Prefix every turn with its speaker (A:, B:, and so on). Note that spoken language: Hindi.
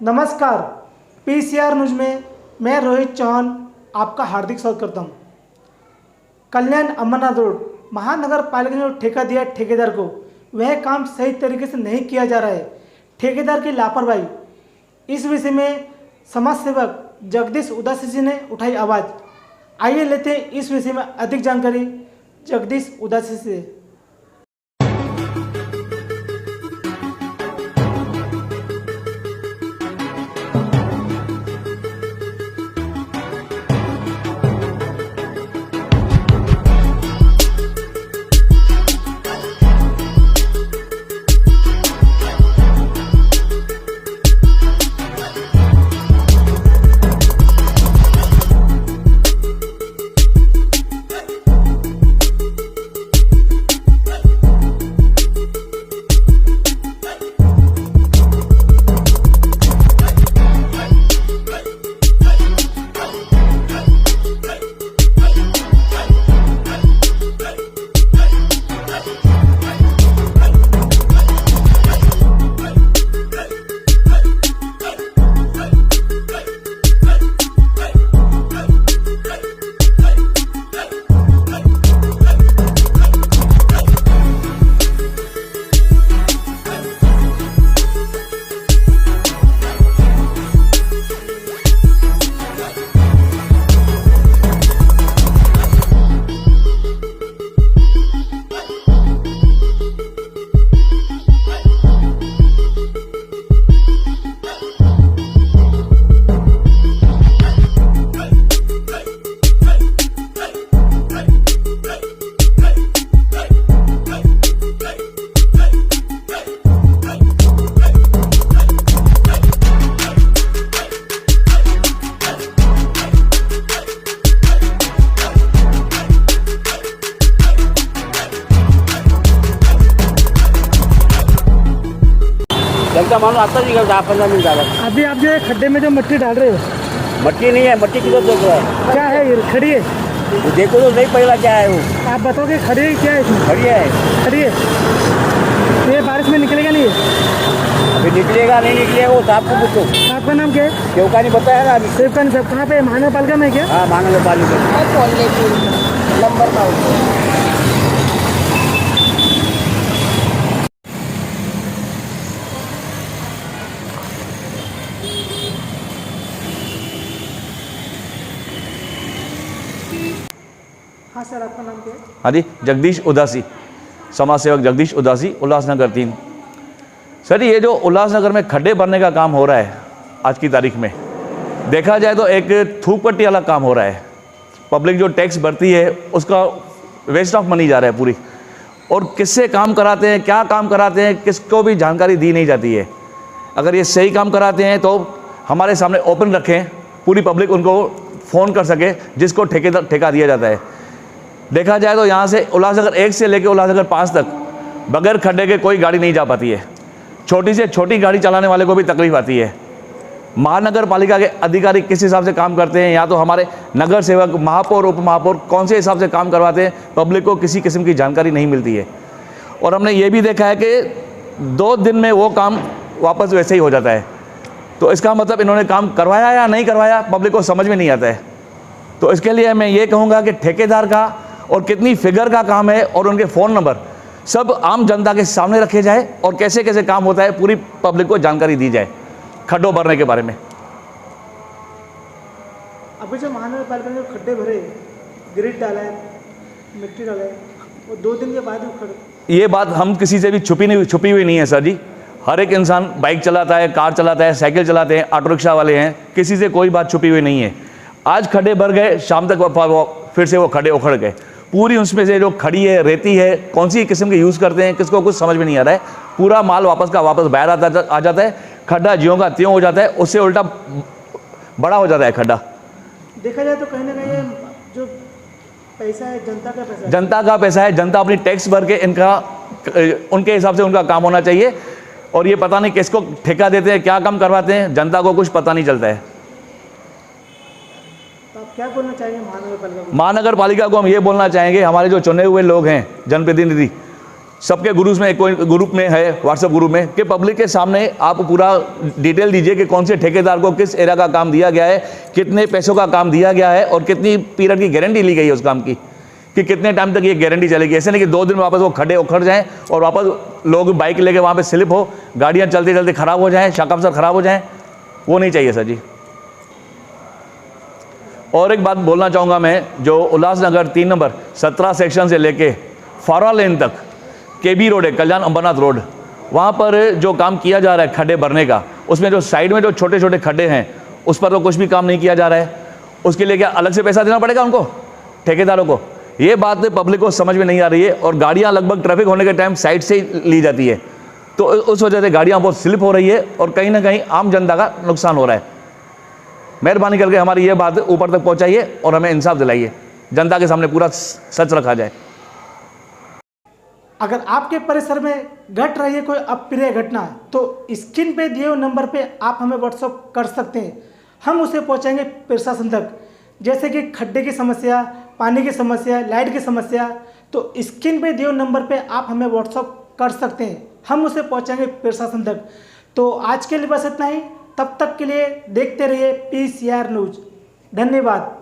A: नमस्कार, पीसीआर न्यूज में मैं रोहित चौहान आपका हार्दिक स्वागत करता हूं। कल्याण अमरनाथ रोड महानगर पालिका ने जो ठेका दिया ठेकेदार को, वह काम सही तरीके से नहीं किया जा रहा है। ठेकेदार की लापरवाही, इस विषय में समाज सेवक जगदीश उदासी जी ने उठाई आवाज़। आइए लेते हैं इस विषय में अधिक जानकारी जगदीश उदासी से।
B: लगता मानो आता जी 10-15 मिनट आएगा।
A: अभी आप जो खड्डे में जो मिट्टी डाल रहे हो,
B: मट्टी नहीं है, मट्टी किधर देख रहा है?
A: क्या है ये? खड़ी है?
B: वो देखो तो नहीं पहला क्या है वो।
A: आप बताओगे खड़ी है क्या है इसमें?
B: खड़ी है।
A: खड़ी है। ये बारिश में निकलेगा नहीं?
B: अभी निकलेगा नहीं निकलेगा वो साहब को पूछो।
A: आपका नाम क्या है?
B: सेवकानी बताया ना अभी।
A: सेवकानी साहब कहाँ पे? महानगर पालिका में क्या?
B: हाँ, महानगर पालिका नंबर का।
A: हाँ सर, आपका नाम क्या है?
C: हाँ जी, जगदीश उदासी, समाज सेवक जगदीश उदासी, उल्लासनगर 3। सर, ये जो उल्लासनगर में खड्डे भरने का काम हो रहा है आज की तारीख में, देखा जाए तो एक थूक पट्टी वाला काम हो रहा है। पब्लिक जो टैक्स भरती है उसका वेस्ट ऑफ मनी जा रहा है पूरी, और किससे काम कराते हैं, क्या काम कराते हैं, किसको भी जानकारी दी नहीं जाती है। अगर ये सही काम कराते हैं तो हमारे सामने ओपन रखें, पूरी पब्लिक उनको फ़ोन कर सके जिसको ठेका दिया जाता है। देखा जाए तो यहाँ से उल्लासनगर 1 से लेकर उल्लासनगर 5 तक बगैर खड्डे के कोई गाड़ी नहीं जा पाती है। छोटी से छोटी गाड़ी चलाने वाले को भी तकलीफ आती है। महानगर पालिका के अधिकारी किस हिसाब से काम करते हैं, या तो हमारे नगर सेवक, महापौर, उप महापौर कौन से हिसाब से काम करवाते हैं, पब्लिक को किसी किस्म की जानकारी नहीं मिलती है। और हमने ये भी देखा है कि 2 दिन में वो काम वापस वैसे ही हो जाता है। तो इसका मतलब इन्होंने काम करवाया या नहीं करवाया, पब्लिक को समझ में नहीं आता है। तो इसके लिए मैं ये कहूँगा कि ठेकेदार का और कितनी फिगर का काम है और उनके फ़ोन नंबर सब आम जनता के सामने रखे जाए, और कैसे कैसे काम होता है पूरी पब्लिक को जानकारी दी जाए खड्डों भरने के बारे में।
A: अभी जो महानगर पालिका ने खड्डे भरे, ग्रिड डाला है, मिट्टी डाला है, और 2 दिन के बाद वो खड्डे,
C: ये बात हम किसी से भी छुपी हुई नहीं है सर जी। हर एक इंसान बाइक चलाता है, कार चलाता है, साइकिल चलाते हैं, ऑटो रिक्शा वाले हैं, किसी से कोई बात छुपी हुई नहीं है। आज खड्डे भर गए, शाम तक फिर से वो खड्डे उखड़ गए। पूरी उसमें से जो खड़ी है, रेती है, कौन सी किस्म के यूज़ करते हैं, किसको कुछ समझ में नहीं आ रहा है। पूरा माल वापस का वापस बाहर आ जाता है, खड्डा ज्यों का त्यों हो जाता है, उससे उल्टा बड़ा हो जाता है खड्डा।
A: देखा जाए तो कहीं ना कहीं जो पैसा है जनता का पैसा है,
C: जनता का पैसा है। जनता अपनी टैक्स भर के उनके हिसाब से उनका काम होना चाहिए। और ये पता नहीं किसको ठेका देते हैं, क्या काम करवाते हैं, जनता को कुछ पता नहीं चलता है।
A: तो आप क्या बोलना चाहेंगे महानगर पालिका को?
C: महानगर पालिका को हम ये बोलना चाहेंगे, हमारे जो चुने हुए लोग हैं जनप्रतिनिधि, सबके ग्रुप में कोई ग्रुप में है व्हाट्सएप ग्रुप में, कि पब्लिक के सामने आप पूरा डिटेल दीजिए कि कौन से ठेकेदार को किस एरिया का काम दिया गया है, कितने पैसों का काम दिया गया है और कितनी पीरियड की गारंटी ली गई है उस काम की, कि कितने टाइम तक ये गारंटी चलेगी। ऐसे नहीं कि 2 दिन में वापस वो खड्डे उखड़ जाएं और वापस लोग बाइक लेके वहाँ पे स्लिप हो, गाड़ियाँ चलते चलते ख़राब हो जाएँ, शाखा अफसर ख़राब हो जाएँ, वो नहीं चाहिए सर जी। और एक बात बोलना चाहूँगा मैं, जो उल्लासनगर 3 नंबर 17 सेक्शन से लेके फारा लेन तक केबी रोड है, कल्याण अंबरनाथ रोड, वहाँ पर जो काम किया जा रहा है खड्डे भरने का, उसमें जो साइड में जो छोटे छोटे खड्डे हैं उस पर तो कुछ भी काम नहीं किया जा रहा है। उसके लिए क्या अलग से पैसा देना पड़ेगा उनको, ठेकेदारों को? ये बात पब्लिक को समझ में नहीं आ रही है। और गाड़ियाँ लगभग ट्रैफिक होने के टाइम साइड से ही ली जाती है, तो उस वजह से गाड़ियाँ बहुत स्लिप हो रही है और कहीं ना कहीं आम जनता का नुकसान हो रहा है। मेहरबानी करके हमारी ये बात ऊपर तक पहुँचाइए और हमें इंसाफ दिलाइए, जनता के सामने पूरा सच रखा जाए।
A: अगर आपके परिसर में घट रही है कोई अप्रिय घटना, तो स्क्रीन पे दिए हुए नंबर पे आप हमें व्हाट्सअप कर सकते हैं, हम उसे पहुंचाएंगे प्रशासन तक। जैसे कि खड्डे की समस्या, पानी की समस्या, लाइट की समस्या, तो स्क्रीन पे दिए हुए नंबर पे आप हमें व्हाट्सअप कर सकते हैं, हम उसे पहुंचाएंगे प्रशासन तक। तो आज के लिए बस इतना ही, तब तक के लिए देखते रहिए PCR न्यूज़। धन्यवाद।